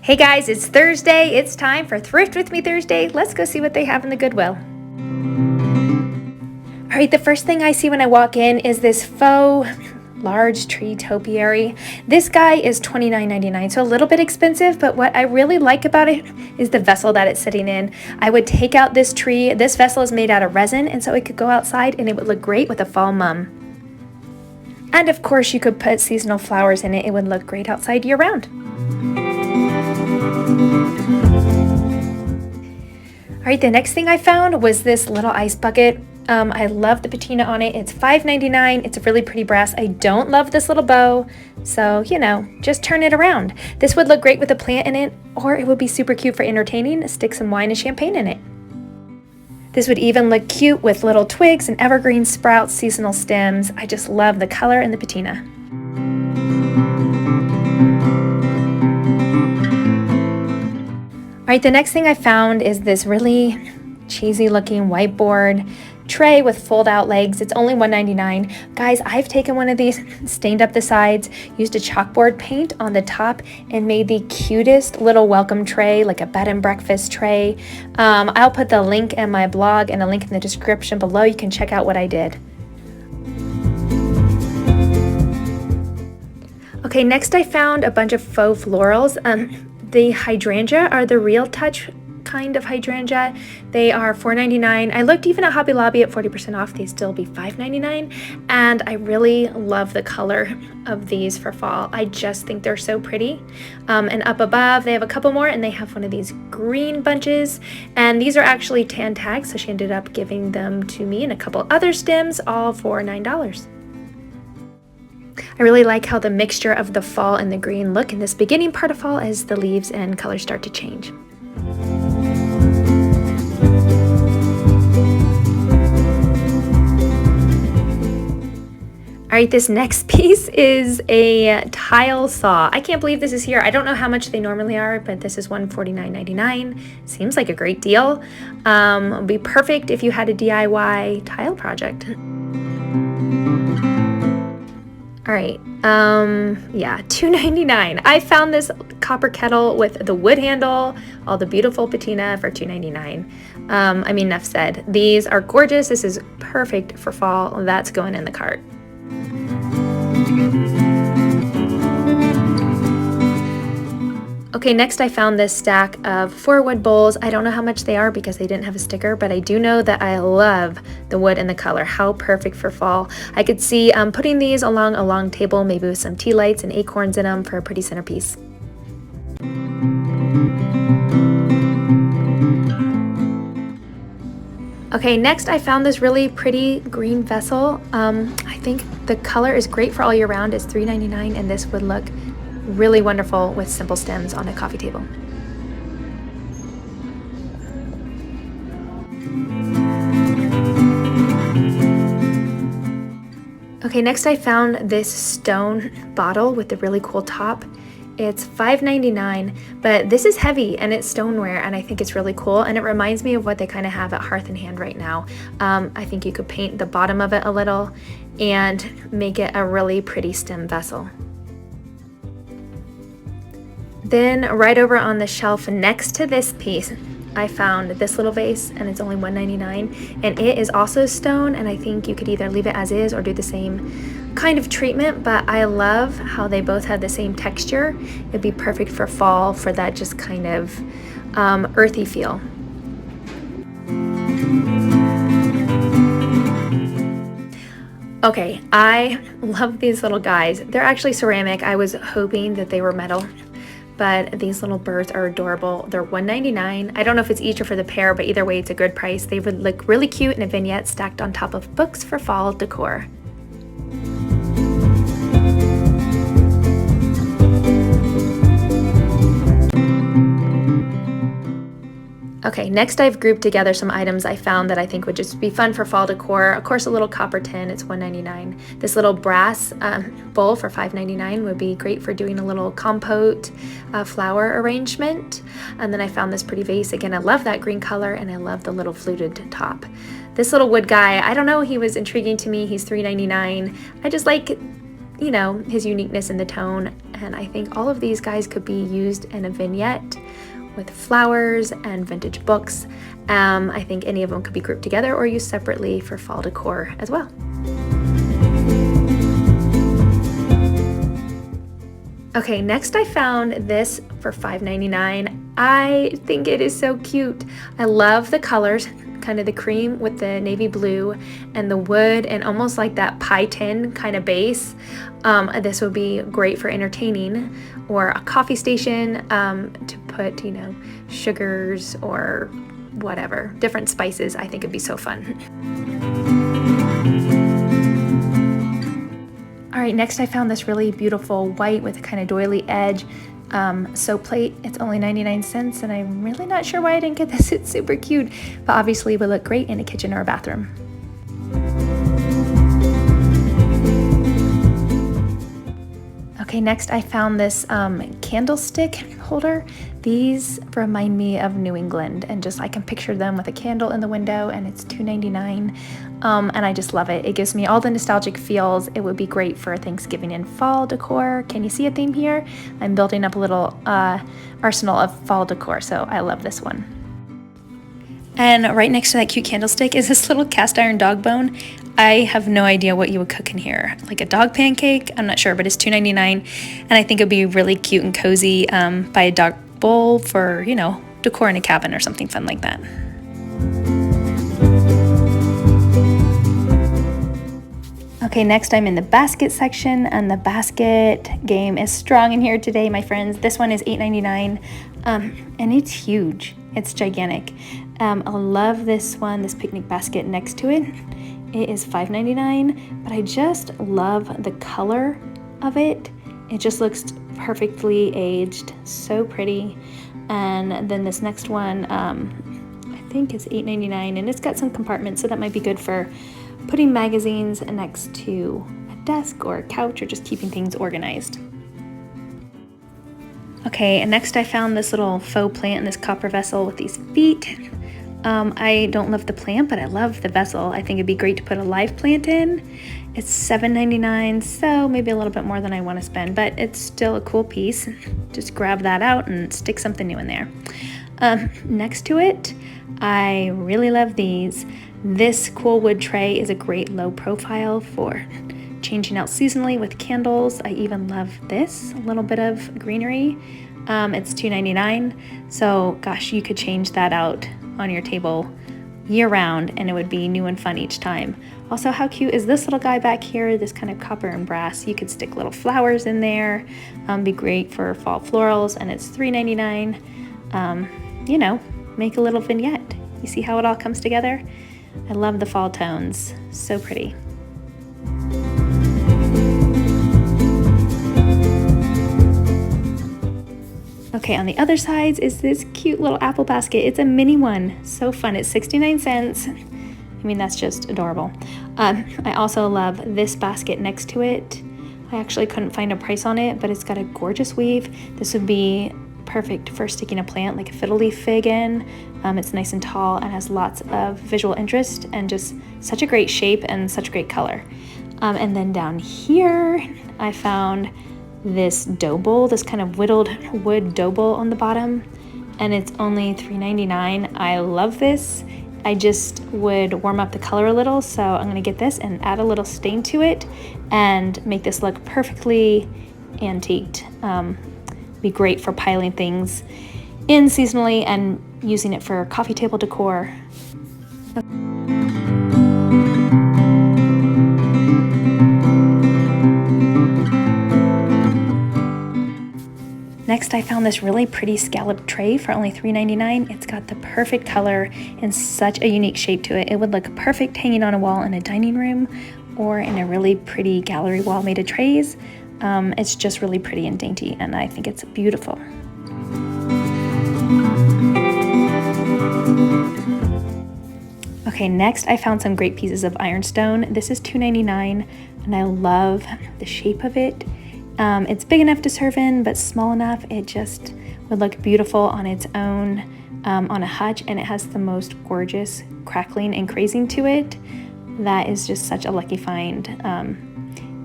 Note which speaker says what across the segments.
Speaker 1: Hey guys, it's Thursday. It's time for Thrift With Me Thursday. Let's go see what they have in the Goodwill. All right, the first thing I see when I walk in is this faux large tree topiary. This guy is $29.99, so a little bit expensive, but what I really like about it is the vessel that it's sitting in. I would take out this tree. This vessel is made out of resin, and so it could go outside and it would look great with a fall mum. And of course, you could put seasonal flowers in it. It would look great outside year round. All right, the next thing I found was this little ice bucket. I love the patina on it. It's $5.99. It's a really pretty brass. I don't love this little bow, so just turn it around. This would look great with a plant in it, or it would be super cute for entertaining. Stick some wine and champagne in it. This would even look cute with little twigs and evergreen sprouts, seasonal stems. I just love the color and the patina. All right, the next thing I found is this really cheesy looking whiteboard tray with fold out legs. It's only $1.99. Guys, I've taken one of these, stained up the sides, used a chalkboard paint on the top, and made the cutest little welcome tray, like a bed and breakfast tray. I'll put the link in my blog and a link in the description below. You can check out what I did. Okay, next I found a bunch of faux florals. The hydrangea are the Real Touch kind of hydrangea. They are $4.99. I looked even at Hobby Lobby at 40% off. They'd still be $5.99. And I really love the color of these for fall. I just think they're so pretty. And up above, they have a couple more, and they have one of these green bunches. And these are actually tan tags, so she ended up giving them to me and a couple other stems, all for $9. I really like how the mixture of the fall and the green look in this beginning part of fall as the leaves and colors start to change. All right, this next piece is a tile saw. I can't believe this is here. I don't know how much they normally are, but this is $149.99. Seems like a great deal. It'll be perfect if you had a DIY tile project. All right, yeah, $2.99. I found this copper kettle with the wood handle, all the beautiful patina for $2.99. I mean, enough said. These are gorgeous. This is perfect for fall. That's going in the cart. Okay, next I found this stack of 4 wood bowls. I don't know how much they are because they didn't have a sticker, but I do know that I love the wood and the color. How perfect for fall. I could see putting these along a long table, maybe with some tea lights and acorns in them for a pretty centerpiece. Okay, next I found this really pretty green vessel. I think the color is great for all year round. It's $3.99, and this would look really wonderful with simple stems on a coffee table. Okay, next I found this stone bottle with the really cool top. It's $5.99, but this is heavy and it's stoneware, and I think it's really cool, and it reminds me of what they kind of have at Hearth and Hand right now. I think you could paint the bottom of it a little and make it a really pretty stem vessel. Then right over on the shelf next to this piece, I found this little vase, and it's only $1.99, and it is also stone, and I think you could either leave it as is or do the same kind of treatment, but I love how they both have the same texture. It'd be perfect for fall for that just kind of earthy feel. Okay, I love these little guys. They're actually ceramic. I was hoping that they were metal, but these little birds are adorable. They're $1.99. I don't know if it's each or for the pair, but either way, it's a good price. They would look really cute in a vignette stacked on top of books for fall decor. Okay, next I've grouped together some items I found that I think would just be fun for fall decor. Of course, a little copper tin, it's $1.99. This little brass bowl for $5.99 would be great for doing a little compote flower arrangement. And then I found this pretty vase. Again, I love that green color, and I love the little fluted top. This little wood guy, I don't know, he was intriguing to me. He's $3.99. I just like, you know, his uniqueness in the tone. and I think all of these guys could be used in a vignette with flowers and vintage books. I think any of them could be grouped together or used separately for fall decor as well. Okay, next I found this for $5.99. I think it is so cute. I love the colors, kind of the cream with the navy blue and the wood and almost like that pie tin kind of base. This would be great for entertaining or a coffee station to put, you know, sugars or whatever, different spices. I think it'd be so fun. All right, next I found this really beautiful white with a kind of doily edge soap plate. It's only 99 cents, and I'm really not sure why I didn't get this. It's super cute, but obviously it would look great in a kitchen or a bathroom. Okay, next I found this candlestick holder. These remind me of New England, and just I can picture them with a candle in the window, and it's $2.99. And I just love it. It gives me all the nostalgic feels. It would be great for Thanksgiving and fall decor. Can you see a theme here? I'm building up a little arsenal of fall decor, so I love this one. And right next to that cute candlestick is this little cast iron dog bone. I have no idea what you would cook in here. Like a dog pancake? I'm not sure, but it's $2.99. And I think it'd be really cute and cozy by a dog bowl for, you know, decor in a cabin or something fun like that. Okay, next I'm in the basket section, and the basket game is strong in here today, my friends. This one is $8.99, and it's huge. It's gigantic. I love this one, this picnic basket next to it. It is $5.99, but I just love the color of it. It just looks perfectly aged, so pretty. And then this next one, I think is $8.99, and it's got some compartments, so that might be good for putting magazines next to a desk or a couch or just keeping things organized. Okay, and next I found this little faux plant in this copper vessel with these feet. I don't love the plant, but I love the vessel. I think it'd be great to put a live plant in. It's $7.99, so maybe a little bit more than I want to spend, but it's still a cool piece. Just grab that out and stick something new in there. Next to it, I really love these. This cool wood tray is a great low profile for changing out seasonally with candles. I even love this, a little bit of greenery. It's $2.99, so gosh, you could change that out on your table year round and it would be new and fun each time. Also, how cute is this little guy back here, this kind of copper and brass? You could stick little flowers in there, be great for fall florals, and it's $3.99. You know, make a little vignette. You see how it all comes together? I love the fall tones, so pretty. Okay, on the other sides is this cute little apple basket. It's a mini one, so fun. It's 69 cents. I mean, that's just adorable. I also love this basket next to it. I actually couldn't find a price on it, but it's got a gorgeous weave. This would be perfect for sticking a plant like a fiddle leaf fig in. It's nice and tall and has lots of visual interest and just such a great shape and such great color. And then down here, I found this dough bowl, this kind of whittled wood dough bowl on the bottom, and it's only $3.99. I love this. I just would warm up the color a little, so I'm gonna get this and add a little stain to it and make this look perfectly antiqued. Be great for piling things in seasonally and using it for coffee table decor. Next, I found this really pretty scallop tray for only $3.99. It's got the perfect color and such a unique shape to it. It would look perfect hanging on a wall in a dining room or in a really pretty gallery wall made of trays. It's just really pretty and dainty, and I think it's beautiful. Okay, next I found some great pieces of ironstone. This is $2.99, and I love the shape of it. It's big enough to serve in, but small enough it just would look beautiful on its own on a hutch, and it has the most gorgeous crackling and crazing to it. That is just such a lucky find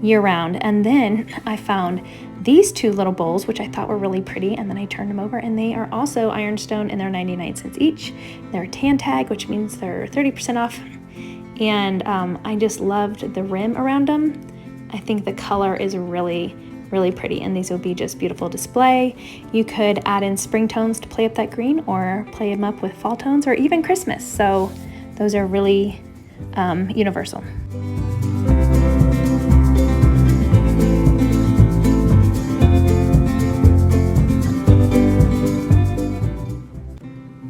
Speaker 1: year-round. And then I found these two little bowls, which I thought were really pretty, and then I turned them over, and they are also ironstone, and they're 99 cents each. They're tan tag, which means they're 30% off, and I just loved the rim around them. I think the color is really pretty, and these will be just beautiful display. You could add in spring tones to play up that green, or play them up with fall tones, or even Christmas. So those are really universal.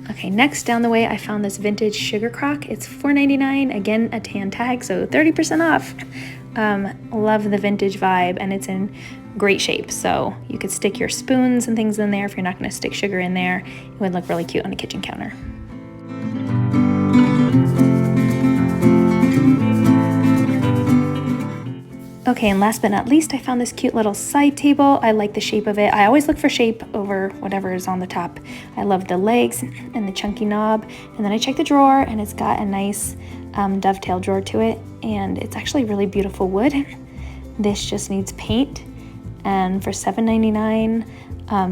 Speaker 1: Okay, next down the way I found this vintage sugar crock. It's $4.99, again a tan tag, so 30% off. Love the vintage vibe, and it's in great shape, so you could stick your spoons and things in there. If you're not going to stick sugar in there, it would look really cute on a kitchen counter. Okay, and last but not least, I found this cute little side table. I like the shape of it. I always look for shape over whatever is on the top. I love the legs and the chunky knob. And then I checked the drawer, and it's got a nice dovetail drawer to it, and it's actually really beautiful wood. This just needs paint, and for $7.99,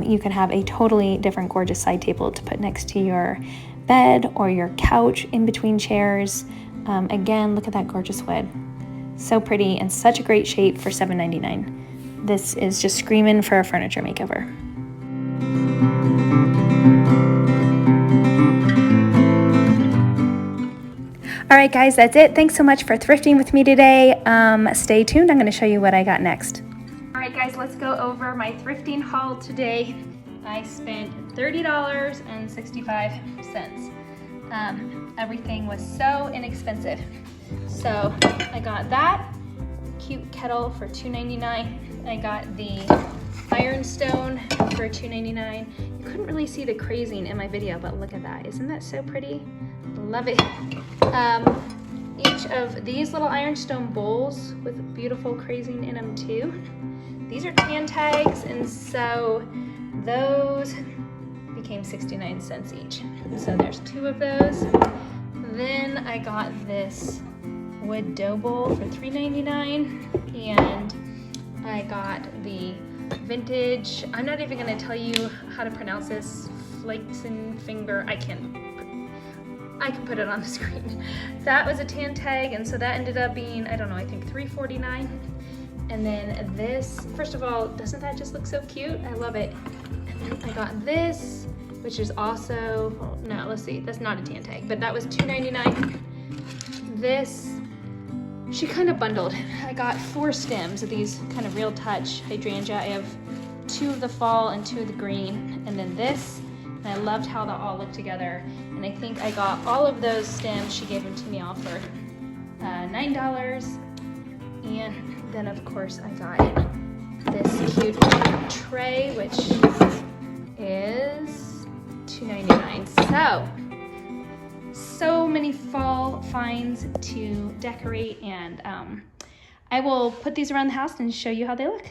Speaker 1: you can have a totally different gorgeous side table to put next to your bed or your couch, in between chairs. Again, look at that gorgeous wood. So pretty and such a great shape for $7.99. This is just screaming for a furniture makeover. All right, guys, that's it. Thanks so much for thrifting with me today. Stay tuned. I'm going to show you what I got next. All right, guys, let's go over my thrifting haul today. I spent $30.65. Everything was so inexpensive. So I got that cute kettle for $2.99. I got the ironstone for $2.99. You couldn't really see the crazing in my video, but look at that. Isn't that so pretty? Love it. Each of these little ironstone bowls with beautiful crazing in them too. These are tan tags, and so those became 69 cents each. So there's two of those. Then I got this wood dough bowl for $3.99, and I got the vintage, I'm not even going to tell you how to pronounce this, Flakes-and-Finger, I can put it on the screen. That was a tan tag, and so that ended up being, I don't know, I think $3.49. And then this, first of all, doesn't that just look so cute? I love it. And then I got this, which is also, well, no, let's see, that's not a tan tag, but that was $2.99. This, she kind of bundled. I got 4 stems of these kind of real touch hydrangea. I have 2 of the fall and 2 of the green, and then this, and I loved how they all look together. And I think I got all of those stems, she gave them to me all for $9. And then of course I got this cute tray, which is $2.99. So many fall finds to decorate, and I will put these around the house and show you how they look.